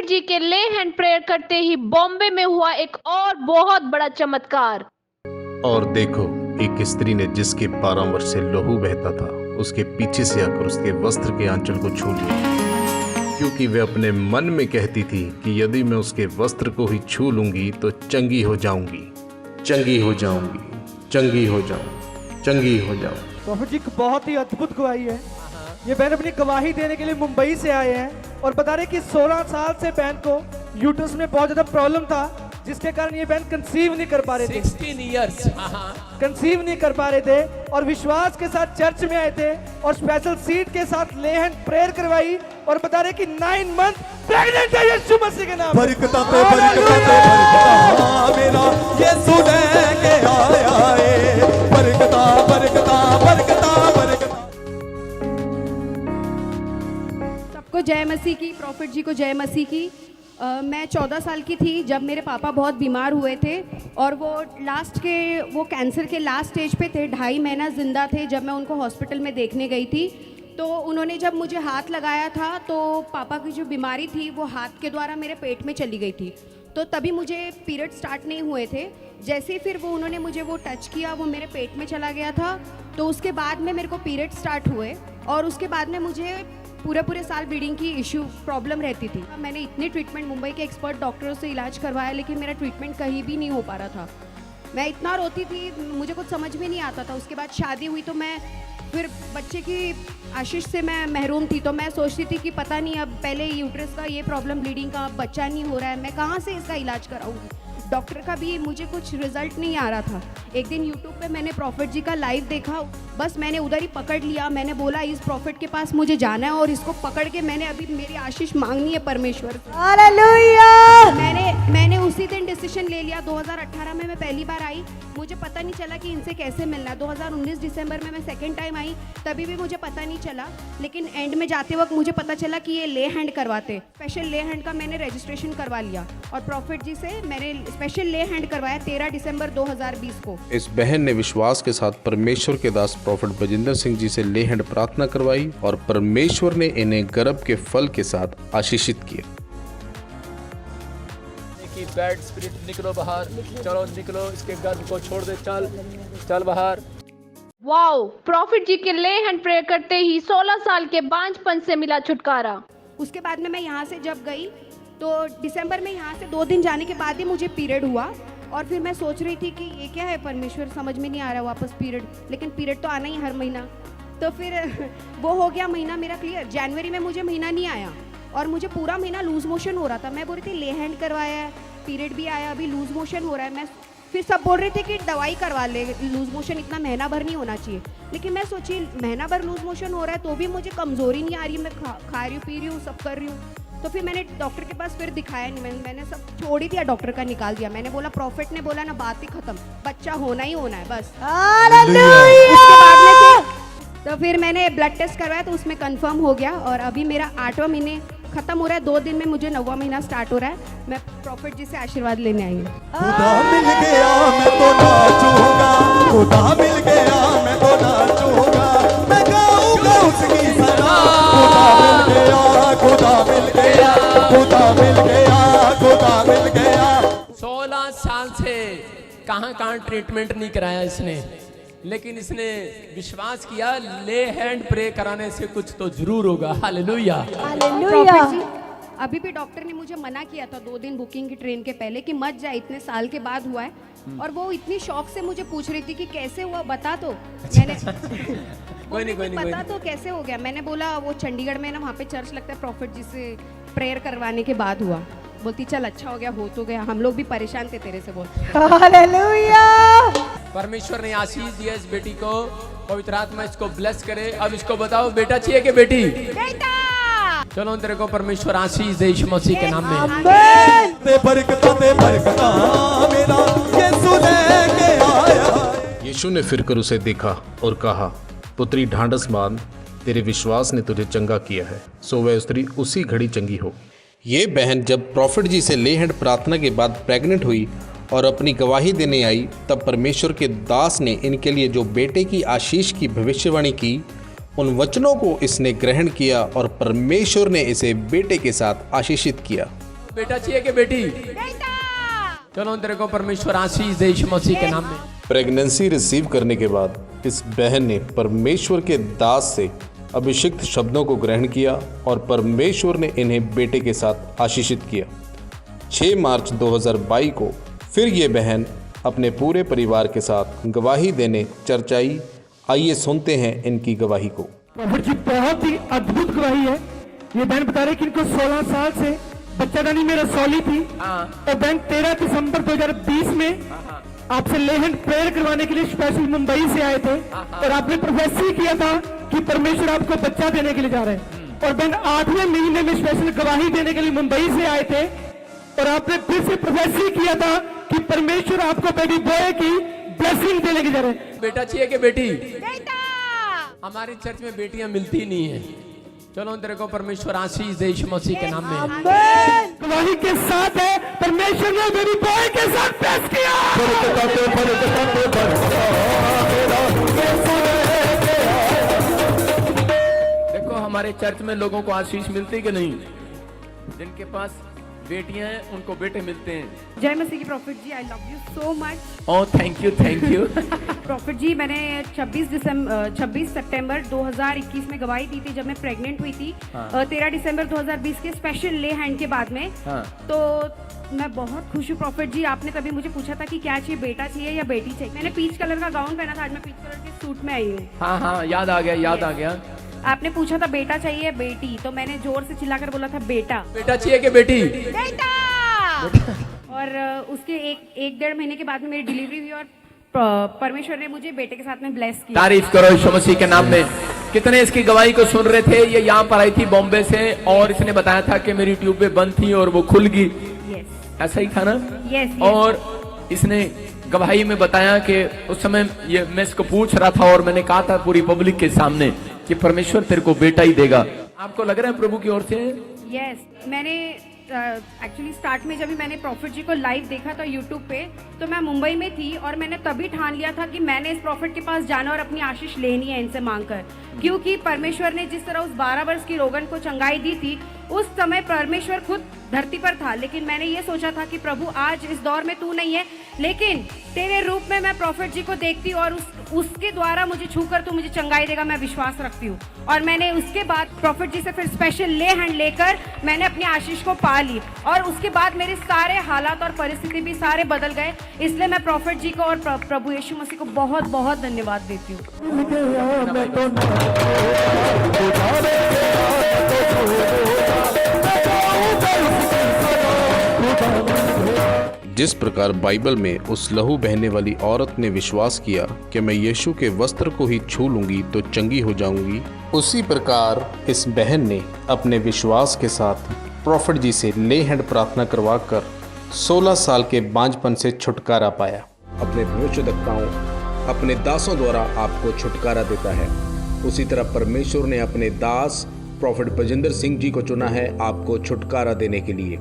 Profit जी के ले hand prayer करते ही बॉम्बे में हुआ एक और बहुत बड़ा चमत्कार। और देखो, एक स्त्री ने जिसके 12 वर्ष से लहू बहता था, उसके पीछे से आकर उसके वस्त्र के आंचल को छू लिया, क्योंकि वह अपने मन में कहती थी कि यदि मैं उसके वस्त्र को ही छू लूंगी तो चंगी हो जाऊंगी, चंगी हो जाऊंगी, चंगी हो जाऊं, चंगी हो जाऊं। प्रॉफिट जी बहुत ही अद्भुत गवाही है। ये बहन अपनी गवाही देने के लिए मुंबई से आए हैं और बता रहे कि 16 साल से बहन को यूट्रस में बहुत ज्यादा प्रॉब्लम था, जिसके कारण ये बहन कंसीव नहीं कर पा रहे थे। 16 इयर्स कंसीव नहीं कर पा रहे थे और विश्वास के साथ चर्च में आए थे और स्पेशल सीट के साथ ले हैंड प्रेयर करवाई और बता रहे कि 9 मंथ प्रेग्नेंट है यीशु मसीह के नाम। बरकता पे बरकता मेरा यीशु लेके आया है। बरकता बरकता बरकता बरकता। सबको जय मसीह की, प्रॉफिट जी को जय मसीह की। मैं 14 साल की थी जब मेरे पापा बहुत बीमार हुए थे और वो कैंसर के लास्ट स्टेज पे थे। 2.5 महीना ज़िंदा थे जब मैं उनको हॉस्पिटल में देखने गई थी। तो उन्होंने जब मुझे हाथ लगाया था तो पापा की जो बीमारी थी वो हाथ के द्वारा मेरे पेट में चली गई थी। तो तभी मुझे पीरियड स्टार्ट नहीं हुए थे। जैसे ही फिर उन्होंने मुझे वो टच किया, वो मेरे पेट में चला गया था। तो उसके बाद में मेरे को पीरियड स्टार्ट हुए और उसके बाद में मुझे पूरे साल ब्लीडिंग की इशू प्रॉब्लम रहती थी। मैंने इतनी ट्रीटमेंट मुंबई के एक्सपर्ट डॉक्टरों से इलाज करवाया, लेकिन मेरा ट्रीटमेंट कहीं भी नहीं हो पा रहा था। मैं इतना रोती थी, मुझे कुछ समझ में नहीं आता था। उसके बाद शादी हुई तो मैं फिर बच्चे की आशीष से मैं महरूम थी। तो मैं सोचती थी कि पता नहीं, अब पहले यूट्रस का ये प्रॉब्लम ब्लीडिंग का, अब बच्चा नहीं हो रहा है, मैं कहाँ से इसका इलाज कराऊंगी। डॉक्टर का भी मुझे कुछ रिजल्ट नहीं आ रहा था। एक दिन यूट्यूब पे मैंने प्रॉफिट जी का लाइव देखा, बस मैंने उधर ही पकड़ लिया। मैंने बोला इस प्रॉफिट के पास मुझे जाना है और इसको पकड़ के मैंने अभी मेरी आशीष मांगनी है परमेश्वर से। हालेलुया। मैंने उसी दिन डिसीजन ले लिया। 2018 में मैं पहली बार आई, मुझे पता नहीं चला कि इनसे कैसे मिलना। 2019 दिसंबर में मैं सेकेंड टाइम आई, तभी भी मुझे पता नहीं चला। लेकिन एंड में जाते वक्त मुझे पता चला कि ये ले हैंड करवाते। स्पेशल ले हैंड का मैंने रजिस्ट्रेशन करवा लिया और प्रॉफिट जी से मैंने स्पेशल ले हैंड करवाया 13 दिसंबर 2020 को। इस बहन ने विश्वास के साथ परमेश्वर के दास प्रॉफिट बजिंदर सिंह जी से ले हैंड प्रार्थना करवाई और परमेश्वर ने इन्हें गर्भ के फल के साथ आशीषित किया। बैड स्पिरिट निकलो बाहर, चलो निकलो, इसके गर्भ को छोड़ दे, चल बाहर। वाओ, प्रॉफिट जी के ले हैंड प्रेयर करते ही 16 साल के बांझपन से मिला छुटकारा। उसके बाद में मैं यहाँ से जब गई तो दिसंबर में यहाँ से 2 दिन जाने के बाद ही मुझे पीरियड हुआ और फिर मैं सोच रही थी कि ये क्या है परमेश्वर, समझ में नहीं आ रहा वापस पीरियड, लेकिन पीरियड तो आना ही हर महीना। तो फिर वो हो गया महीना मेरा क्लियर। जनवरी में मुझे महीना नहीं आया और मुझे पूरा महीना लूज मोशन हो रहा था। मैं बोल रही थी ले हैंड करवाया है, पीरियड भी आया, अभी लूज मोशन हो रहा है। मैं फिर सब बोल रहे थे कि दवाई करवा ले, लूज मोशन इतना महीना भर नहीं होना चाहिए। लेकिन मैं सोची महीना भर लूज मोशन हो रहा है तो भी मुझे कमजोरी नहीं आ रही, मैं खा रही हूँ, पी रही हूँ, सब कर रही हूँ। तो फिर मैंने डॉक्टर के पास फिर दिखाया नहीं, मैंने सब छोड़ ही दिया, डॉक्टर का निकाल दिया। मैंने बोला प्रॉफिट ने बोला ना, बात ही खत्म, बच्चा होना ही होना है बस। उसके बाद में तो फिर मैंने ब्लड टेस्ट करवाया तो उसमें कंफर्म हो गया और अभी मेरा 8वां महीने खत्म हो रहा है। 2 दिन में मुझे 9वां महीना स्टार्ट हो रहा है। मैं प्रॉफिट जी से आशीर्वाद लेने आई हूँ। खुदा मिल गया मैं तो नाचूंगा, खुदा मिल गया मैं तो नाचूंगा, मैं गाऊंगा उसकी सराह। खुदा मिल गया, खुदा मिल गया, खुदा मिल गया, खुदा मिल गया। 16 साल से कहाँ ट्रीटमेंट नहीं कराया इसने, लेकिन इसने विश्वास किया ले हैंड प्रे कराने से कुछ तो जरूर होगा। हालेलुया। प्रॉफिट जी, अभी भी डॉक्टर ने मुझे मना किया था 2 दिन बुकिंग की ट्रेन के पहले कि मत जा, इतने साल के बाद हुआ है। और वो इतनी शौक से मुझे पूछ रही थी कि कैसे हुआ बता तो। मैंने कोई नहीं पता तो कैसे हो गया। मैंने बोला वो चंडीगढ़ में ना, वहाँ पे चर्च लगता है, प्रॉफिट जी से प्रेयर करवाने के बाद हुआ। बोलती चल अच्छा हो गया, हो तो गया, हम लोग भी परेशान थे तेरे से। बोल हालेलुया। परमेश्वर ने आशीष दिया इस बेटी को, पवित्र आत्मा इसको ब्लेस करे। अब इसको बताओ बेटा चाहिए कि बेटी? बेटा। चलो तेरे को परमेश्वर आशीष दे यीशु मसीह के नाम में। आमीन। ते बरकता मेरा यीशु लेके आया। यीशु ने फिरकर उसे देखा और कहा, पुत्री ढांढस बांध, तेरे विश्वास ने तुझे चंगा किया है। सो वह स्त्री उसी घड़ी चंगी हो। ये बहन जब प्रॉफिट जी से ले हैंड प्रार्थना के बाद प्रेग्नेंट हुई और अपनी गवाही देने आई, तब परमेश्वर के दास ने इनके लिए जो बेटे की आशीष की भविष्यवाणी की, उन वचनों को इसने ग्रहण किया और परमेश्वर ने इसे बेटे के साथ आशीषित किया। बेटा चाहिए कि बेटी? चलो तेरे को परमेश्वर आशीष दे यीशु मसीह के नाम में। प्रेगनेंसी रिसीव करने के बाद इस बहन ने परमेश्वर के दास से अभिषिक्त शब्दों को ग्रहण किया और परमेश्वर ने इन्हें बेटे के साथ आशीषित किया। 6 मार्च 2022 को फिर ये बहन अपने पूरे परिवार के साथ गवाही देने चर्च आई। आइए सुनते हैं इनकी गवाही को। प्रॉफिट जी बहुत ही अद्भुत गवाही है। ये बहन बता रहे कि इनको 16 साल से बच्चादानी में रसौली थी और बहन 13 दिसंबर 2020 में आपसे ले हैंड प्रेयर करवाने के लिए स्पेशल मुंबई से आए थे और आपने प्रोफेसी किया था कि परमेश्वर आपको बच्चा देने के लिए जा रहे हैं। और बहन 8वें महीने में स्पेशल गवाही देने के लिए मुंबई से आए थे और आपने फिर से प्रोफेसी किया था कि परमेश्वर आपको बेबी बॉय की ब्लेसिंग देने के जा रहे हैं। बेटा चाहिए कि बेटी? हमारी चर्च में बेटियां मिलती नहीं है। चलो तेरे को परमेश्वर आशीष दे यीशु मसीह के नाम में। गवाही के साथ है परमेश्वर ने बेबी बॉय के साथ ब्लेस किया। देखो हमारे चर्च में लोगों को आशीष मिलती कि नहीं? जिनके पास बेटियां हैं उनको बेटे मिलते हैं। जय मसीह की prophet ji, I love you so much. Oh thank you. Prophet ji, मैंने 26 सितंबर 2021 में गवाही दी थी जब मैं प्रेग्नेंट हुई थी। 13 दिसंबर 2020 के स्पेशल ले हैंड के बाद में। तो मैं बहुत खुश हूँ प्रॉफिट जी। आपने तभी मुझे पूछा था कि क्या चाहिए, बेटा चाहिए या बेटी चाहिए। मैंने पीच कलर का गाउन पहना था, आज मैं पीच कलर के सूट में आई हूँ। हाँ याद आ गया। आपने पूछा था बेटा चाहिए बेटी, तो मैंने जोर से चिल्लाकर बोला था बेटा। बेटा चाहिए कि बेटी? और उसके एक 1.5 महीने के बाद में मेरी डिलीवरी हुई और परमेश्वर ने मुझे बेटे के साथ में ब्लेस किया। तारीफ करो यीशु मसीह के नाम में। कितने इसकी गवाही को सुन रहे थे? ये यहाँ पर आई थी बॉम्बे से और इसने बताया था कि मेरी ट्यूबें बंद थी और वो खुल गई। ऐसा ही था ना? यस। और इसने गवाही में बताया कि उस समय ये मैं इसको पूछ रहा था और मैंने कहा था पूरी पब्लिक के सामने कि परमेश्वर तेरे को बेटा ही देगा। आपको लग रहा है प्रभु की ओर से? यस। मैंने एक्चुअली स्टार्ट में जब भी मैंने प्रॉफिट जी को लाइव देखा था यूट्यूब पे, तो मैं मुंबई में थी और मैंने तभी ठान लिया था कि मैंने इस प्रॉफिट के पास जाना और अपनी आशीष लेनी है इनसे मांगकर। क्योंकि परमेश्वर ने जिस तरह उस 12 वर्ष की रोगन को चंगाई दी थी, उस समय परमेश्वर खुद धरती पर था। लेकिन मैंने ये सोचा था कि प्रभु आज इस दौर में तू नहीं है, लेकिन तेरे रूप में मैं प्रॉफिट जी को देखती हूँ और उसके द्वारा मुझे छूकर तू मुझे चंगाई देगा, मैं विश्वास रखती हूँ। और मैंने उसके बाद प्रॉफिट जी से फिर स्पेशल ले हैंड लेकर मैंने अपनी आशीष को पा ली और उसके बाद मेरे सारे हालात और परिस्थिति भी सारे बदल गए। इसलिए मैं प्रॉफिट जी को और प्रभु यीशु मसीह को बहुत बहुत धन्यवाद देती हूँ। जिस प्रकार बाइबल में उस लहू बहने वाली औरत ने विश्वास किया कि मैं यीशु के वस्त्र को ही छू लूंगी तो चंगी हो जाऊंगी, उसी प्रकार इस बहन ने अपने विश्वास के साथ प्रॉफिट जी से ले हैंड प्रार्थना करवाकर 16 साल के बांझपन से छुटकारा पाया। अपने भविष्यवक्ताओं, अपने दासों द्वारा आपको छुटकारा देता है। उसी तरह परमेश्वर ने अपने दास प्रॉफिट बजिंदर सिंह जी को चुना है आपको छुटकारा देने के लिए।